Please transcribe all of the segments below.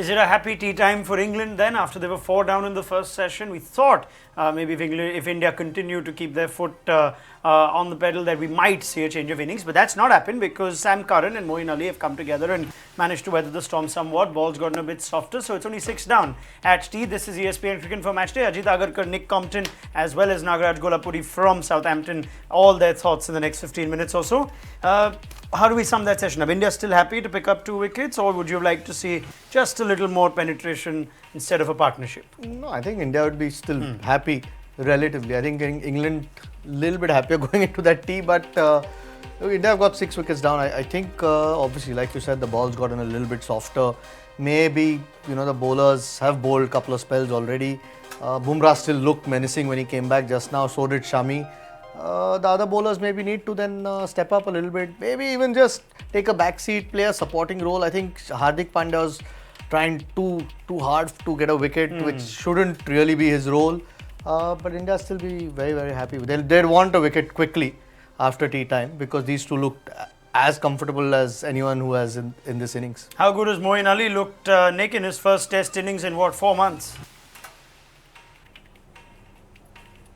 Is it a happy tea time for England then after they were 4 down in the first session? We thought maybe if India continue to keep their foot on the pedal that we might see a change of innings, but that's not happened because Sam Curran and Moeen Ali have come together and managed to weather the storm somewhat. Ball's gotten a bit softer, so it's only 6 down at tea. This is ESPN Cricinfo Matchday. Ajit Agarkar, Nick Compton as well as Nagaraj Golapuri from Southampton, all their thoughts in the next 15 minutes or so. How do we sum that session up? India still happy to pick up 2 wickets, or would you like to see just a little more penetration instead of a partnership? No, I think India would be still happy relatively. I think England a little bit happier going into that tea, but India have got 6 wickets down. I think obviously, like you said, the ball's gotten a little bit softer. Maybe the bowlers have bowled a couple of spells already. Bumrah still looked menacing when he came back just now. So did Shami. The other bowlers maybe need to then step up a little bit. Maybe even just take a backseat, play a supporting role. I think Hardik Pandya was trying too hard to get a wicket, which shouldn't really be his role. But India still be very, very happy. They'd want a wicket quickly after tea time because these two looked as comfortable as anyone who has in this innings. How good has Moeen Ali looked, Nick, in his first test innings in 4 months?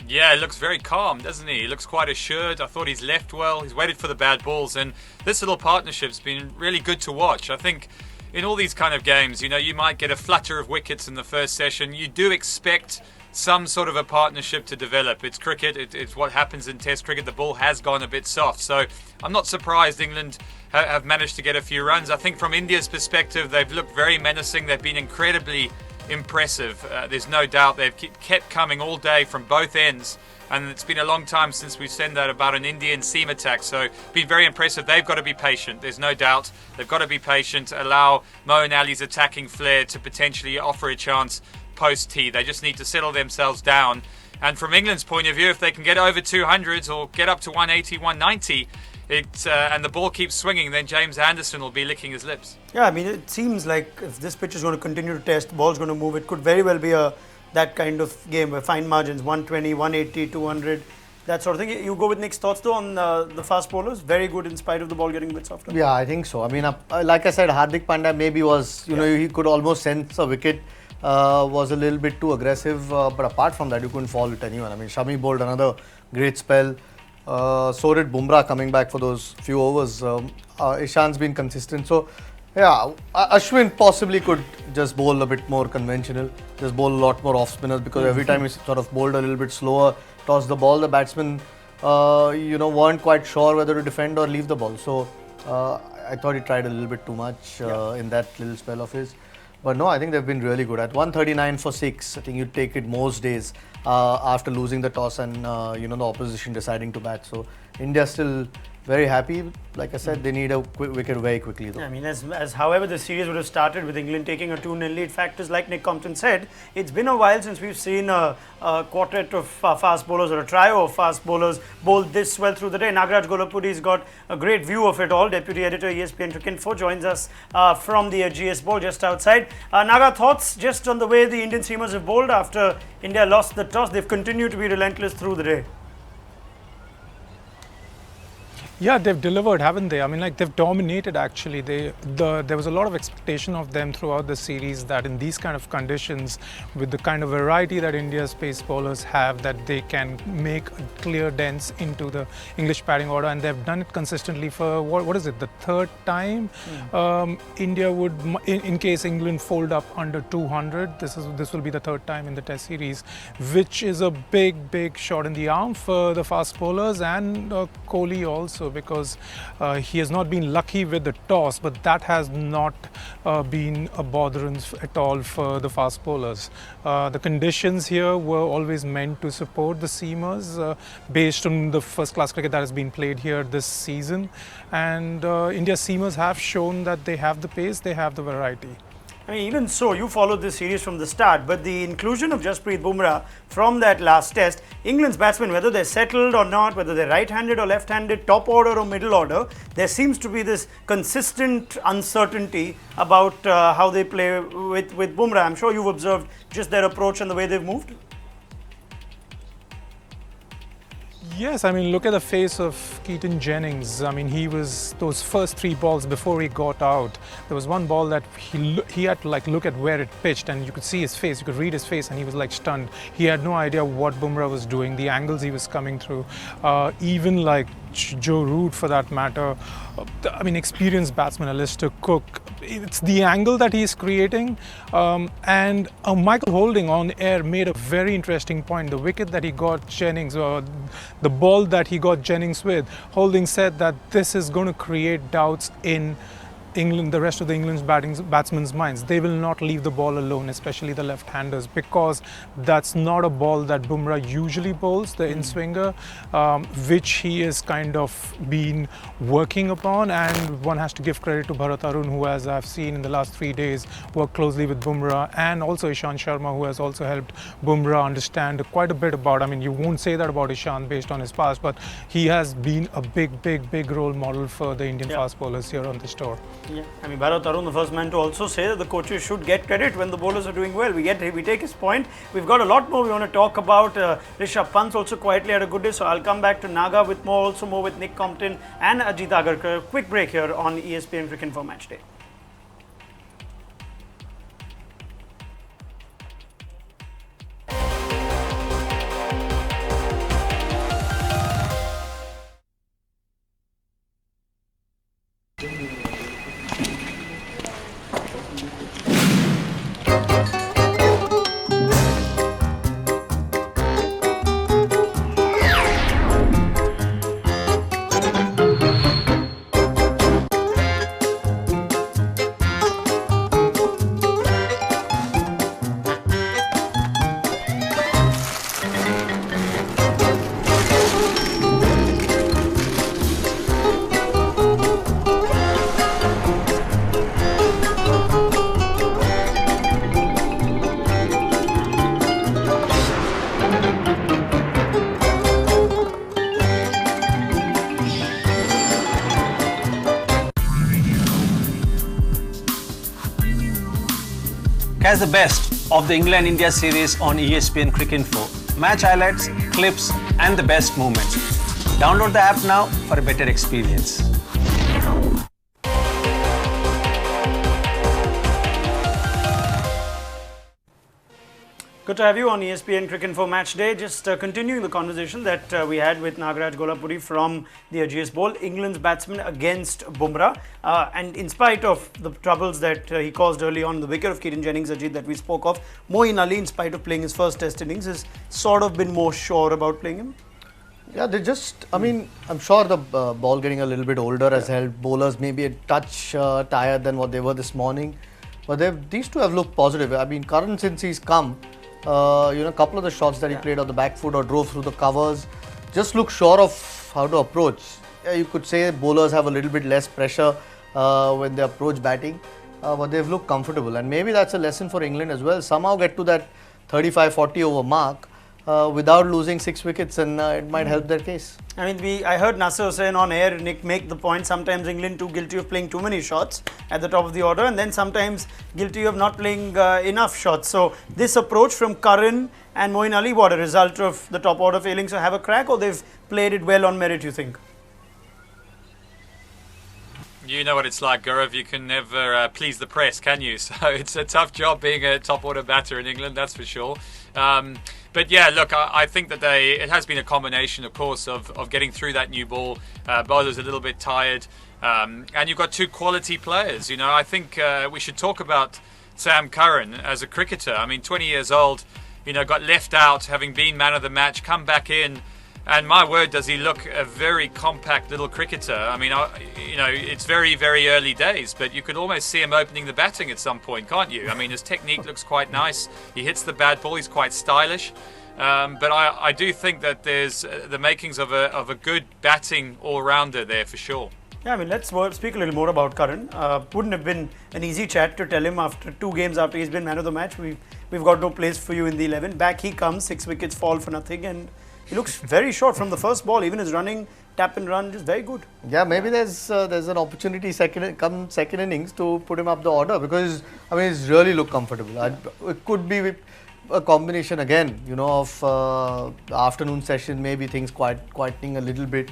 Yeah, he looks very calm, doesn't he? He looks quite assured. I thought he's left well. He's waited for the bad balls. And this little partnership's been really good to watch. I think in all these kind of games, you might get a flutter of wickets in the first session. You do expect some sort of a partnership to develop. It's cricket. It's what happens in Test cricket. The ball has gone a bit soft. So I'm not surprised England have managed to get a few runs. I think from India's perspective, they've looked very menacing. They've been incredibly impressive. There's no doubt they've kept coming all day from both ends, and it's been a long time since we've said that about an Indian seam attack, so been very impressive. They've got to be patient, there's no doubt. They've got to be patient, allow Moeen Ali's attacking flair to potentially offer a chance post-tea. They just need to settle themselves down, and from England's point of view, if they can get over 200s or get up to 180, 190 and the ball keeps swinging, then James Anderson will be licking his lips. Yeah, I mean, it seems like if this pitch is going to continue to test, the ball's going to move. It could very well be that kind of game where fine margins, 120, 180, 200, that sort of thing. You go with Nick's thoughts though on the fast bowlers. Very good in spite of the ball getting a bit softer. Yeah, I think so. I mean, like I said, Hardik Pandya maybe was, he could almost sense a wicket. Was a little bit too aggressive, but apart from that, you couldn't fault anyone. I mean, Shami bowled another great spell. So did Bumrah coming back for those few overs. Ishan's been consistent. So, yeah, Ashwin possibly could just bowl a bit more conventional, just bowl a lot more off spinners because every time he sort of bowled a little bit slower, tossed the ball, the batsmen, weren't quite sure whether to defend or leave the ball. So, I thought he tried a little bit too much in that little spell of his. But no, I think they've been really good. At 139 for 6, I think you'd take it most days after losing the toss and, the opposition deciding to bat. So, India still very happy. Like I said, they need a wicket very quickly though. I mean, as however the series would have started with England taking a 2-0 lead, fact is, like Nick Compton said, it's been a while since we've seen a quartet of fast bowlers or a trio of fast bowlers bowl this well through the day. Nagaraj Golapuri's got a great view of it all. Deputy Editor ESPN Cricinfo joins us from the GS Bowl just outside. Naga, thoughts just on the way the Indian seamers have bowled after India lost the toss? They've continued to be relentless through the day. Yeah, they've delivered, haven't they? I mean, they've dominated actually. There was a lot of expectation of them throughout the series that in these kind of conditions, with the kind of variety that India's pace bowlers have, that they can make a clear dents into the English batting order, and they've done it consistently for what is it, the 3rd time? India would, in case England fold up under 200, this will be the 3rd time in the Test series, which is a big shot in the arm for the fast bowlers and Kohli also, because he has not been lucky with the toss, but that has not been a botherance at all for the fast bowlers. The conditions here were always meant to support the seamers based on the first-class cricket that has been played here this season, and India's seamers have shown that they have the pace, they have the variety. I mean, even so, you followed this series from the start, but the inclusion of Jasprit Bumrah from that last test, England's batsmen, whether they're settled or not, whether they're right-handed or left-handed, top order or middle order, there seems to be this consistent uncertainty about how they play with Bumrah. I'm sure you've observed just their approach and the way they've moved. Yes, I mean, look at the face of Keaton Jennings. I mean, he was those first 3 balls before he got out. There was one ball that he had to like look at where it pitched, and you could see his face. You could read his face, and he was like stunned. He had no idea what Bumrah was doing, the angles he was coming through. Even like Joe Root, for that matter. I mean, experienced batsman Alistair Cook. It's the angle that he's creating. And Michael Holding on air made a very interesting point. The wicket that he got Jennings, the ball that he got Jennings with, Holding said that this is going to create doubts in England, the rest of the England's batsmen's minds. They will not leave the ball alone, especially the left-handers, because that's not a ball that Bumrah usually bowls, the in-swinger, which he is kind of been working upon. And one has to give credit to Bharat Arun, who, as I've seen in the last 3 days, worked closely with Bumrah, and also Ishant Sharma, who has also helped Bumrah understand quite a bit about, I mean, you won't say that about Ishant based on his past, but he has been a big role model for the Indian fast bowlers here on this tour. Yeah, I mean, Bharat Arun, the first man to also say that the coaches should get credit when the bowlers are doing well. We take his point. We've got a lot more we want to talk about. Rishabh Pant also quietly had a good day, so I'll come back to Naga with more with Nick Compton and Ajit Agarkar. Quick break here on ESPN Cricinfo Match Day. Catch the best of the England-India series on ESPN Cricinfo. Match highlights, clips and the best moments. Download the app now for a better experience. Good to have you on ESPN Cricinfo Match Day. Just continuing the conversation that we had with Nagaraj Golapuri from the Ajit Bowl, England's batsman against Bumrah. And in spite of the troubles that he caused early on the wicket of Keaton Jennings, Ajit, that we spoke of, Moeen Ali, in spite of playing his first test innings, has sort of been more sure about playing him. Yeah, they just, I mean, I'm sure the ball getting a little bit older has helped bowlers maybe a touch tired than what they were this morning. But these two have looked positive. I mean, Karan, since he's come, a couple of the shots that he played on the back foot or drove through the covers just look sure of how to approach. You could say bowlers have a little bit less pressure when they approach batting, but they've looked comfortable. And maybe that's a lesson for England as well. Somehow get to that 35-40 over mark without losing 6 wickets, and it might help their case. I mean, I heard Nasser Hussain on air, Nick, make the point, sometimes England too guilty of playing too many shots at the top of the order, and then sometimes guilty of not playing enough shots. So this approach from Karan and Moeen Ali, what a result of the top order failing to have a crack, or they've played it well on merit, you think? You know what it's like, Gaurav. You can never please the press, can you? So it's a tough job being a top order batter in England, that's for sure. But yeah, look, I think that it has been a combination, of course, of getting through that new ball. Bowlers a little bit tired, and you've got two quality players. You know, I think we should talk about Sam Curran as a cricketer. I mean, 20 years old, got left out, having been man of the match, come back in. And my word, does he look a very compact little cricketer. I mean, it's very, very early days, but you could almost see him opening the batting at some point, can't you? I mean, his technique looks quite nice. He hits the bad ball. He's quite stylish. But I do think that there's the makings of a good batting all-rounder there for sure. Yeah, I mean, let's speak a little more about Karan. Wouldn't have been an easy chat to tell him after 2 games after he's been man of the match, we've got no place for you in the 11. Back he comes, 6 wickets fall for nothing, and he looks very short from the first ball. Even his running, tap and run, just very good. Yeah, maybe there's an opportunity second innings to put him up the order, because I mean he's really looked comfortable. It could be a combination again, of the afternoon session, maybe things quietening a little bit.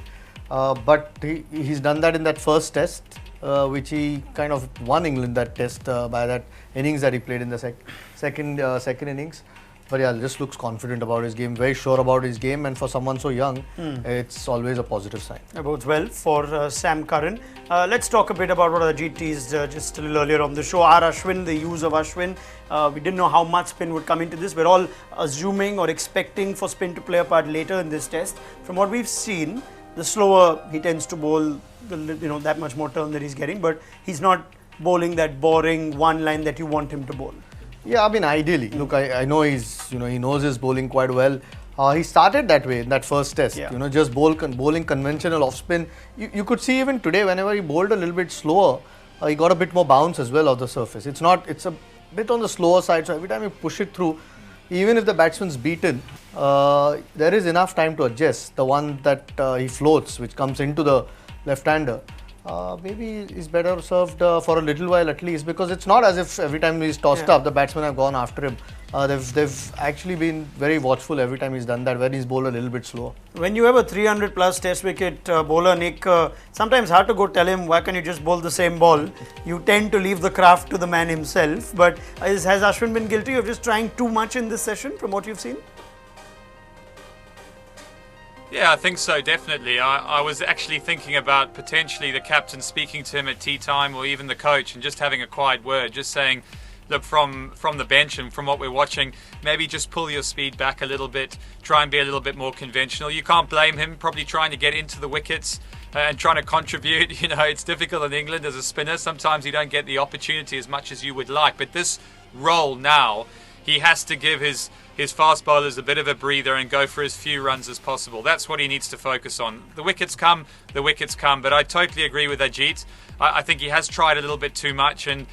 But he's done that in that first test, which he kind of won England that test by that innings that he played in the second innings. But yeah, just looks confident about his game, very sure about his game, and for someone so young, it's always a positive sign. That bodes well for Sam Curran. Let's talk a bit about what Ajit teased just a little earlier on the show. Ashwin, the use of Ashwin. We didn't know how much spin would come into this. We're all assuming or expecting for spin to play a part later in this test. From what we've seen, the slower he tends to bowl, that much more turn that he's getting. But he's not bowling that boring one line that you want him to bowl. Yeah, I mean, ideally, look, I know he knows his bowling quite well. He started that way in that first test, just bowling conventional off spin. You could see even today, whenever he bowled a little bit slower, he got a bit more bounce as well off the surface. It's a bit on the slower side, so every time you push it through, even if the batsman's beaten, there is enough time to adjust. The one that he floats, which comes into the left-hander, maybe is better served for a little while at least, because it's not as if every time he's tossed up, the batsmen have gone after him. They've actually been very watchful every time he's done that, when he's bowled a little bit slower. When you have a 300 plus test wicket bowler, Nick, sometimes hard to go tell him, why can't you just bowl the same ball? You tend to leave the craft to the man himself. But has Ashwin been guilty of just trying too much in this session from what you've seen? Yeah, I think so, definitely. I was actually thinking about potentially the captain speaking to him at tea time, or even the coach, and just having a quiet word, just saying, look, from the bench and from what we're watching, maybe just pull your speed back a little bit, try and be a little bit more conventional. You can't blame him, probably trying to get into the wickets and trying to contribute. It's difficult in England as a spinner. Sometimes you don't get the opportunity as much as you would like. But this role now, he has to give his fast bowlers a bit of a breather and go for as few runs as possible. That's what he needs to focus on. The wickets come, but I totally agree with Ajit. I think he has tried a little bit too much, and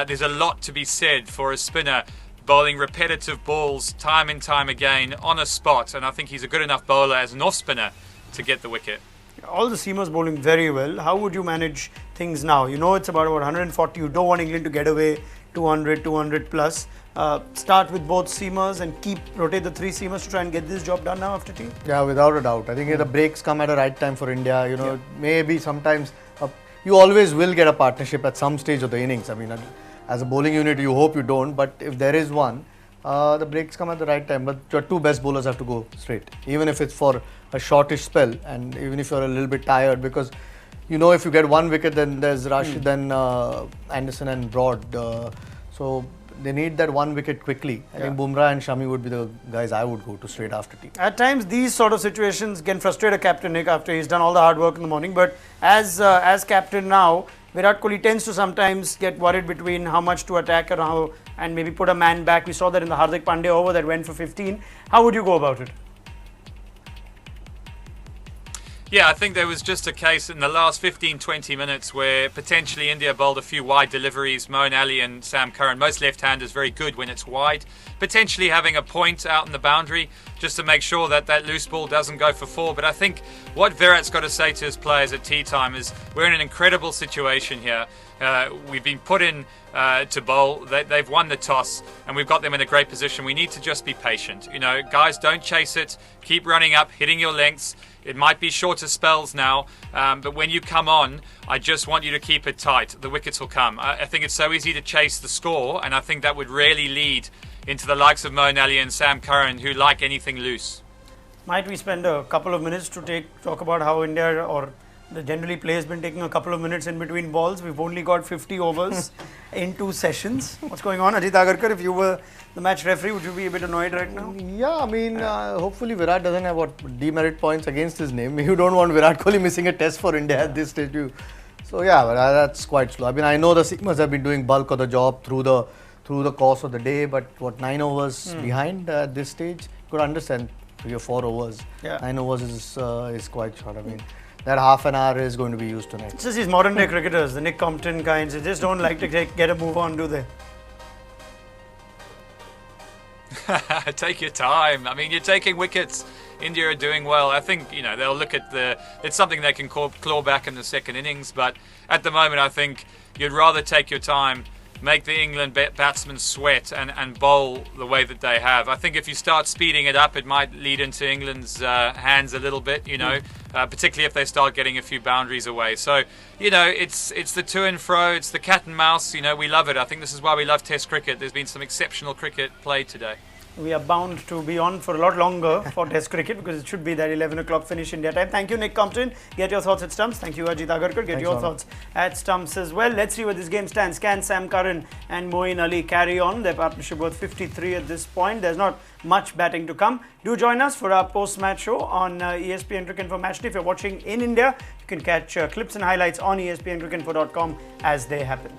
there's a lot to be said for a spinner bowling repetitive balls time and time again on a spot, and I think he's a good enough bowler as an off-spinner to get the wicket. All the seamers bowling very well. How would you manage things now? It's about 140. You don't want England to get away 200 plus. Start with both seamers and rotate the three seamers to try and get this job done now after tea? Yeah, without a doubt. I think the breaks come at the right time for India. Maybe sometimes you always will get a partnership at some stage of the innings. I mean, as a bowling unit, you hope you don't, but if there is one, the breaks come at the right time. But your two best bowlers have to go straight, even if it's for a shortish spell, and even if you're a little bit tired, because if you get one wicket, then there's Rashid, then Anderson and Broad. So they need that one wicket quickly. I think Bumrah and Shami would be the guys I would go to straight after tea. At times, these sort of situations can frustrate a captain, Nick, after he's done all the hard work in the morning. But as captain now, Virat Kohli tends to sometimes get worried between how much to attack and maybe put a man back. We saw that in the Hardik Pandya over that went for 15. How would you go about it? Yeah, I think there was just a case in the last 15-20 minutes where potentially India bowled a few wide deliveries. Moeen Ali and Sam Curran, most left-handers, very good when it's wide. Potentially having a point out in the boundary just to make sure that that loose ball doesn't go for four. But I think what Virat's got to say to his players at tea time is we're in an incredible situation here. We've been put in to bowl. They've won the toss and we've got them in a great position. We need to just be patient. Guys, don't chase it. Keep running up, hitting your lengths. It might be shorter spells now, but when you come on, I just want you to keep it tight. The wickets will come. I think it's so easy to chase the score, and I think that would really lead into the likes of Moeen Ali and Sam Curran, who like anything loose. Might we spend a couple of minutes to talk about how India or the generally play has been taking a couple of minutes in between balls? We've only got 50 overs in 2 sessions. What's going on? Ajit Agarkar, if you were the match referee, would you be a bit annoyed right now? Yeah, I mean, hopefully Virat doesn't have demerit points against his name. You don't want Virat Kohli missing a test for India at this stage. So yeah, but that's quite slow. I mean, I know the seamers have been doing bulk of the job through the course of the day, but 9 overs behind at this stage? You could understand 3 or 4 overs. Yeah. 9 overs is quite short. I mean, that half an hour is going to be used tonight. It's just these modern day cricketers, the Nick Compton kinds, they just don't like to get a move on, do they? Take your time. I mean, you're taking wickets. India are doing well. I think, they'll look at it's something they can claw back in the second innings, but at the moment I think you'd rather take your time make the England batsmen sweat and bowl the way that they have. I think if you start speeding it up, it might lead into England's hands a little bit, particularly if they start getting a few boundaries away. So, it's the to and fro, it's the cat and mouse, we love it. I think this is why we love Test cricket. There's been some exceptional cricket played today. We are bound to be on for a lot longer for Test cricket because it should be that 11 o'clock finish India time. Thank you, Nick Compton. Get your thoughts at stumps. Thank you, Ajit Agarkar. Get your thoughts at stumps as well. Let's see where this game stands. Can Sam Curran and Moeen Ali carry on their partnership worth 53 at this point? There's not much batting to come. Do join us for our post-match show on ESPN Cricinfo Matchday. If you're watching in India, you can catch clips and highlights on espncricinfo.com as they happen.